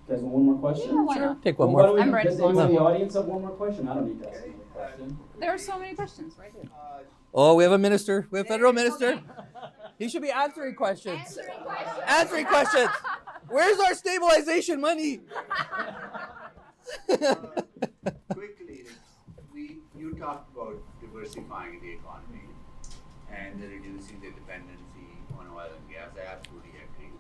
You guys want one more question? Yeah, why not? Take one Well, more. why I'm don't we, ready does to anyone in the answer. audience have one more question? I don't need to ask any question. There are so many questions right here. Oh, we have a minister. We have a federal minister. He should be answering questions. Answering questions. Where's our stabilization money? Quickly, you talked about diversifying the economy and reducing the dependency on oil and gas. I absolutely agree.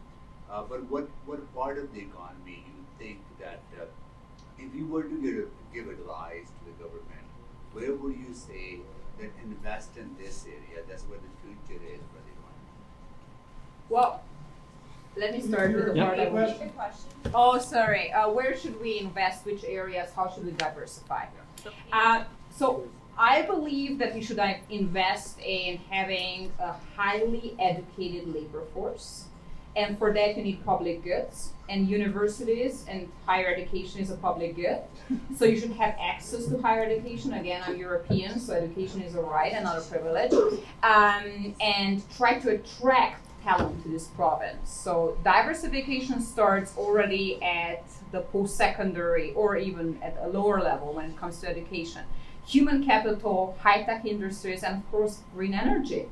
But what part of the economy you think that if you were to give advice to the government, where would you say that invest in this area? That's where the future is for the economy. Well, let me start with the part I want. Oh, sorry. Where should we invest? Which areas? How should we diversify? So I believe that we should invest in having a highly educated labor force. And for that, you need public goods, and universities and higher education is a public good. So you should have access to higher education. Again, I'm European, so education is a right and not a privilege. And try to attract talent to this province. So diversification starts already at the post-secondary or even at a lower level when it comes to education. Human capital, high-tech industries, and of course, green energy.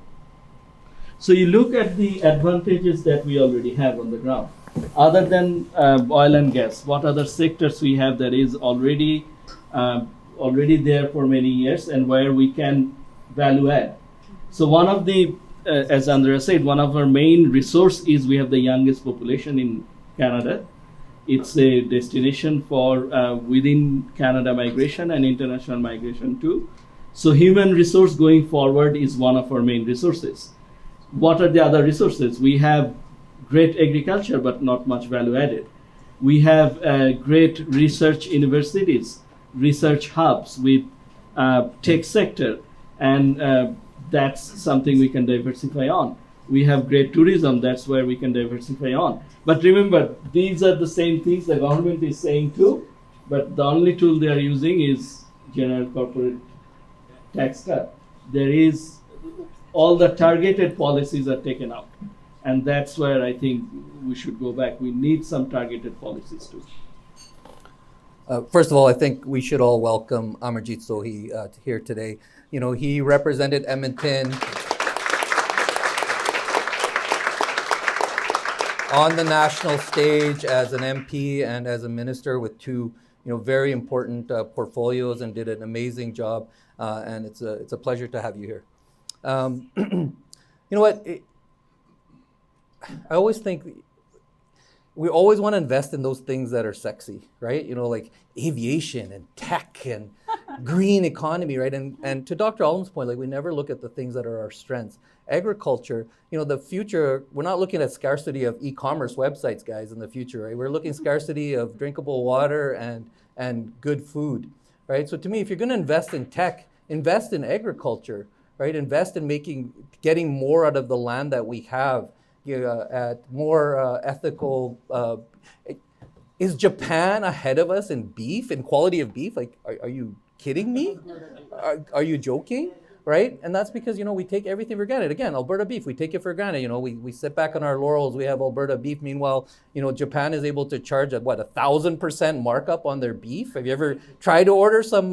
So you look at the advantages that we already have on the ground. Other than oil and gas, what other sectors we have that is already there for many years and where we can value add? So one of the, as Andrea said, one of our main resource is we have the youngest population in Canada. It's a destination for within Canada migration and international migration too. So human resource going forward is one of our main resources. What are the other resources? We have great agriculture, but not much value added. We have great research universities, research hubs with tech sector, and that's something we can diversify on. We have great tourism, that's where we can diversify on. But remember, these are the same things the government is saying too, but the only tool they are using is general corporate tax cut. There is all the targeted policies are taken out. And that's where I think we should go back. We need some targeted policies too. First of all, I think we should all welcome Amarjeet Sohi here today. You know, he represented Edmonton on the national stage as an MP and as a minister with two, very important portfolios, and did an amazing job. And it's a pleasure to have you here. You know what? I always think we always want to invest in those things that are sexy, right? Like aviation and tech and green economy, right? And to Dr. Alden's point, like we never look at the things that are our strengths. Agriculture, the future, we're not looking at scarcity of e-commerce websites, guys, in the future, right? We're looking scarcity of drinkable water and good food, right? So to me, if you're going to invest in tech, invest in agriculture, right? Invest in getting more out of the land that we have, at more ethical. Is Japan ahead of us in beef, in quality of beef? Like, are you kidding me? Are you joking? Right? And that's because, we take everything for granted. Again, Alberta beef, we take it for granted. We sit back on our laurels, we have Alberta beef. Meanwhile, Japan is able to charge a 1,000% markup on their beef. Have you ever tried to order some,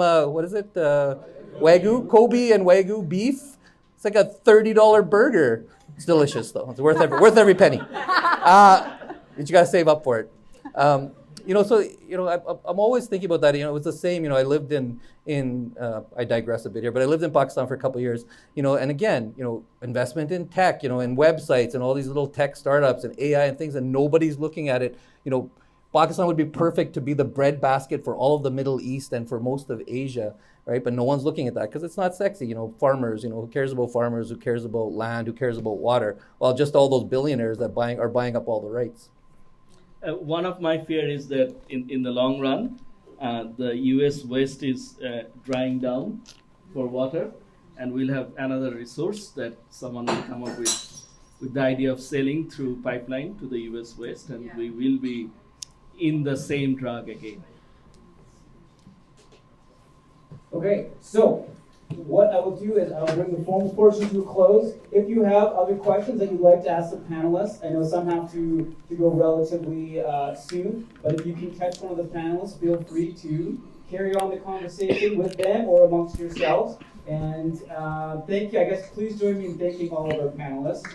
Wagyu, Kobe and Wagyu beef? It's like a $30 burger. It's delicious though. It's worth every penny. But you gotta save up for it. I'm always thinking about that. It was the same. I lived in I digress a bit here, but I lived in Pakistan for a couple of years. And again, investment in tech, in websites and all these little tech startups and AI and things, and nobody's looking at it. Pakistan would be perfect to be the breadbasket for all of the Middle East and for most of Asia, right? But no one's looking at that because it's not sexy. Farmers, who cares about farmers? Who cares about land? Who cares about water? Well, just all those billionaires that are buying up all the rights. One of my fear is that in the long run, the U.S. West is drying down for water, and we'll have another resource that someone will come up with the idea of selling through pipeline to the U.S. West, and we will be in the same drug again. Okay, so what I will do is I will bring the formal portion to a close. If you have other questions that you'd like to ask the panelists, I know some have to go relatively soon, but if you can catch one of the panelists, feel free to carry on the conversation with them or amongst yourselves. And thank you. I guess please join me in thanking all of our panelists.